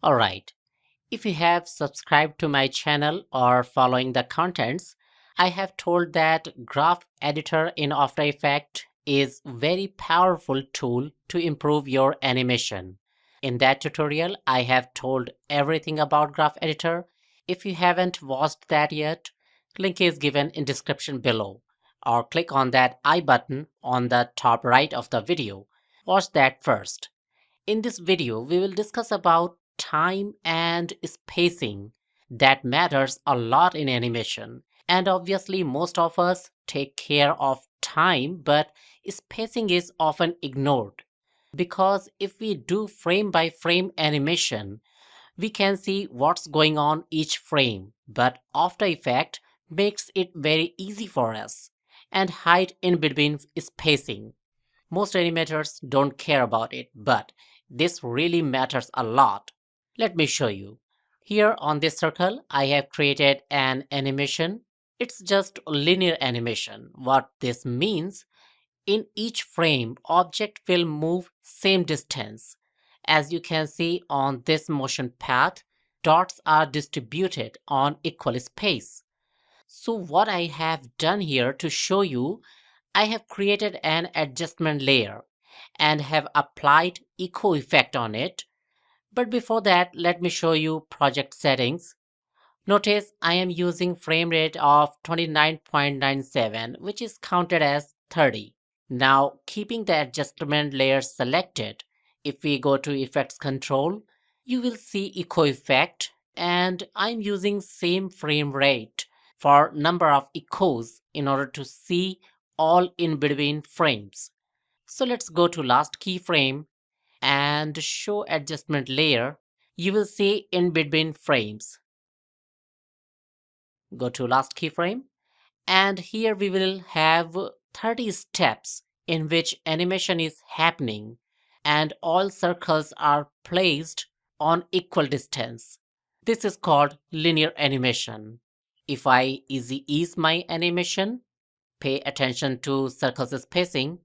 Alright, if you have subscribed to my channel or following the contents, I have told that Graph Editor in After Effects is very powerful tool to improve your animation. In that tutorial, I have told everything about Graph Editor. If you haven't watched that yet, link is given in description below, or click on that I button on the top right of the video. Watch that first. In this video, we will discuss about time and spacing that matters a lot in animation. And obviously, most of us take care of time, but spacing is often ignored. Because if we do frame by frame animation, we can see what's going on each frame, but After Effects makes it very easy for us and hide in between spacing. Most animators don't care about it, but this really matters a lot. Let me show you. Here on this circle, I have created an animation. It's just linear animation. What this means, in each frame, object will move same distance. As you can see on this motion path, dots are distributed on equal space. So what I have done here to show you, I have created an adjustment layer and have applied echo effect on it. But before that, let me show you project settings. Notice I am using frame rate of 29.97, which is counted as 30. Now, keeping the adjustment layer selected, if we go to effects control, you will see echo effect, and I'm using same frame rate for number of echoes in order to see all in between frames. So let's go to last keyframe and show adjustment layer. You will see in between frames. Go to last keyframe, and here we will have 30 steps in which animation is happening, and all circles are placed on equal distance. This is called linear animation. If I easy ease my animation, pay attention to circles spacing.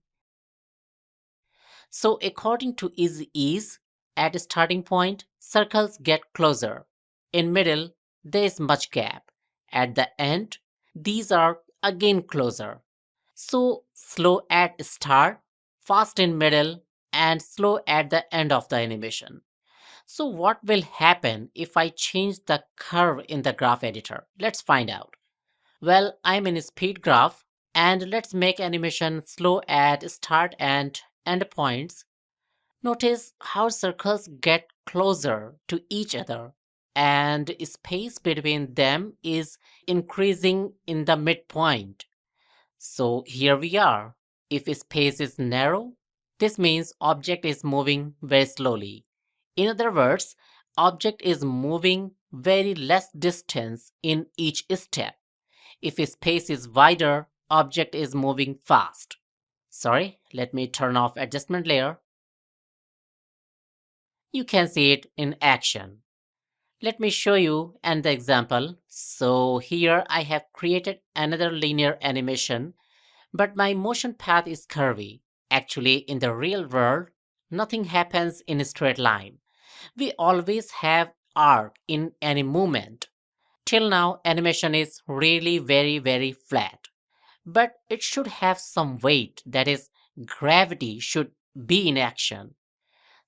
So according to easy ease, at starting point, circles get closer. In middle, there is much gap. At the end, these are again closer. So slow at start, fast in middle, and slow at the end of the animation. So what will happen if I change the curve in the graph editor? Let's find out. Well, I'm in speed graph, and let's make animation slow at start and end points. Notice how circles get closer to each other and space between them is increasing in the midpoint. So here we are. If space is narrow, this means object is moving very slowly. In other words, object is moving very less distance in each step. If space is wider, object is moving fast. Sorry, let me turn off adjustment layer. You can see it in action. Let me show you an example. So here I have created another linear animation, but my motion path is curvy. Actually, in the real world, nothing happens in a straight line. We always have arc in any movement. Till now, animation is really very flat. But it should have some weight, that is, gravity should be in action.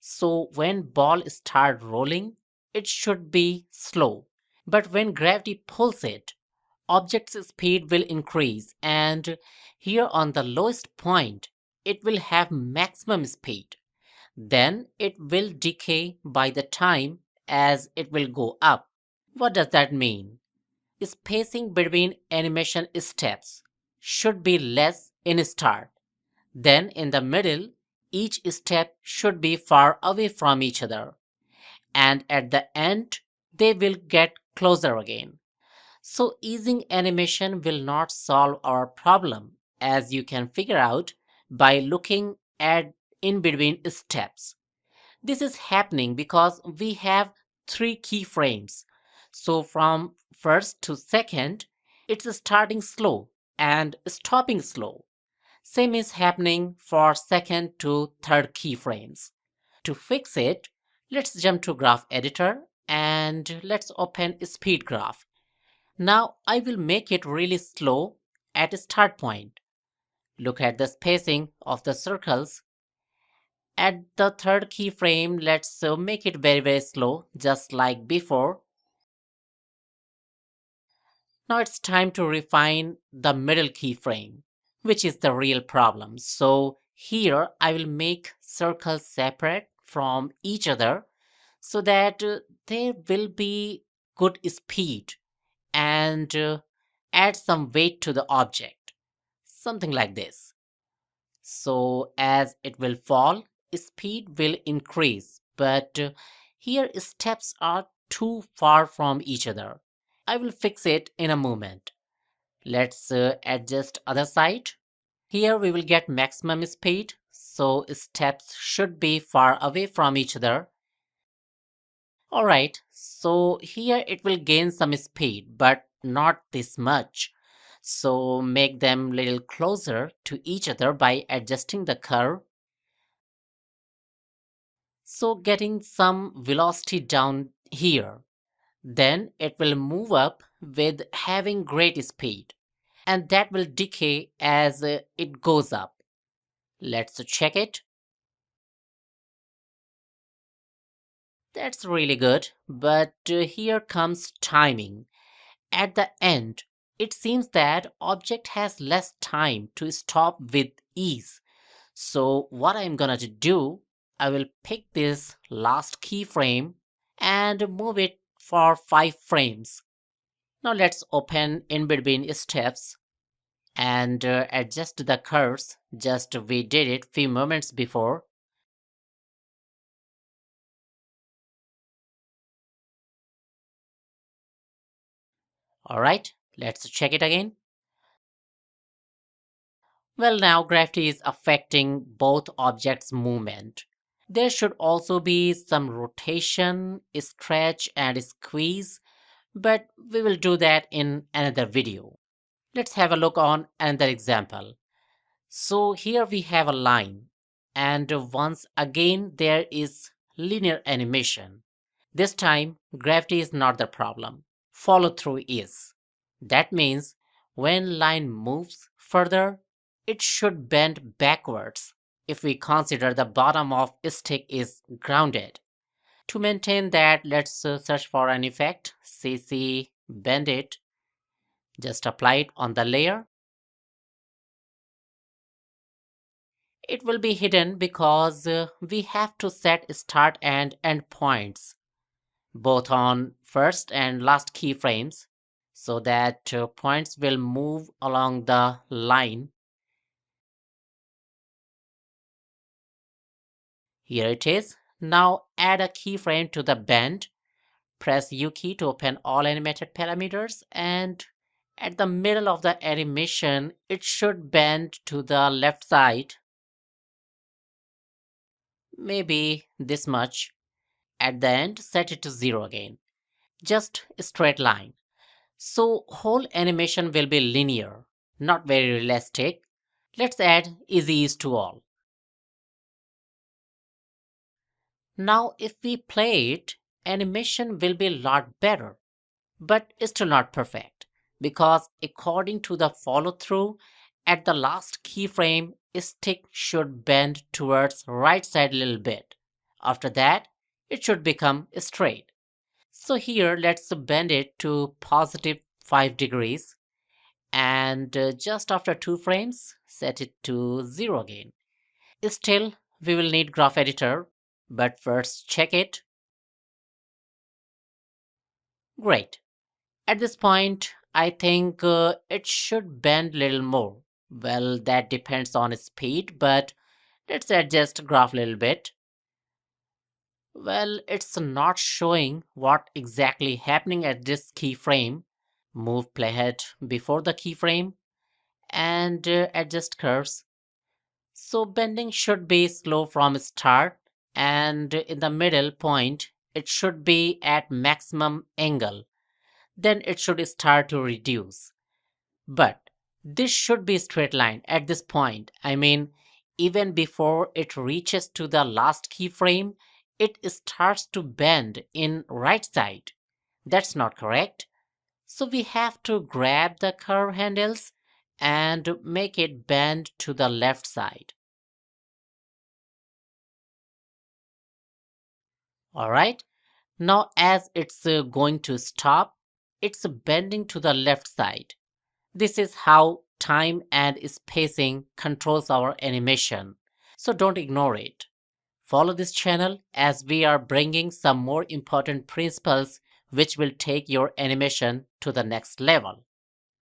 So when ball start rolling, it should be slow. But when gravity pulls it, object's speed will increase, and here on the lowest point, it will have maximum speed. Then it will decay by the time as it will go up. What does that mean? Spacing between animation steps should be less in start. Then in the middle, each step should be far away from each other. And at the end, they will get closer again. So easing animation will not solve our problem, as you can figure out by looking at in between steps. This is happening because we have three keyframes. So from first to second, it's starting slow and stopping slow. Same is happening for second to third keyframes. To fix it, Let's jump to graph editor and let's open speed graph. Now I will make it really slow at start point. Look at the spacing of the circles. At the third keyframe, let's make it very slow, just like before. Now it's time to refine the middle keyframe, which is the real problem. So here I will make circles separate from each other so that there will be good speed and add some weight to the object. Something like this. So as it will fall, speed will increase, but here steps are too far from each other. I will fix it in a moment. Let's adjust other side. Here we will get maximum speed, so steps should be far away from each other. Alright, so here it will gain some speed, but not this much. So make them little closer to each other by adjusting the curve. So getting some velocity down here. Then it will move up with having great speed, and that will decay as it goes up. Let's check it. That's really good, but here comes timing. At the end, it seems that object has less time to stop with ease. So what I'm gonna do, I will pick this last keyframe and move it for 5 frames. Now let's open in between steps and adjust the curves just we did it few moments before. Alright, let's check it again. Well, now gravity is affecting both objects' movement. There should also be some rotation, stretch, and squeeze, but we will do that in another video. Let's have a look on another example. So here we have a line, and once again there is linear animation. This time, gravity is not the problem, follow through is. That means when line moves further, it should bend backwards if we consider the bottom of stick is grounded. To maintain that, let's search for an effect, CC bend it, just apply it on the layer. It will be hidden because we have to set start and end points both on first and last keyframes so that points will move along the line. Here it is. Now add a keyframe to the bend. Press U key to open all animated parameters, and at the middle of the animation it should bend to the left side. Maybe this much. At the end, set it to 0 again. Just a straight line. So whole animation will be linear, not very realistic. Let's add easy ease to all. Now if we play it, animation will be a lot better, but still not perfect because according to the follow through, at the last keyframe, stick should bend towards right side a little bit. After that, it should become straight. So here let's bend it to positive 5 degrees, and just after 2 frames set it to 0 again. Still we will need graph editor, but first check it. Great. At this point I think it should bend a little more. Well, that depends on speed, but let's adjust graph a little bit. Well, it's not showing what exactly happening at this keyframe. Move playhead before the keyframe and adjust curves. So bending should be slow from start, and in the middle point it should be at maximum angle. Then it should start to reduce. But this should be straight line at this point. I mean, even before it reaches to the last keyframe, it starts to bend in right side. That's not correct. So we have to grab the curve handles and make it bend to the left side. Alright, now as it's going to stop, it's bending to the left side. This is how time and spacing controls our animation. So don't ignore it. Follow this channel as we are bringing some more important principles which will take your animation to the next level.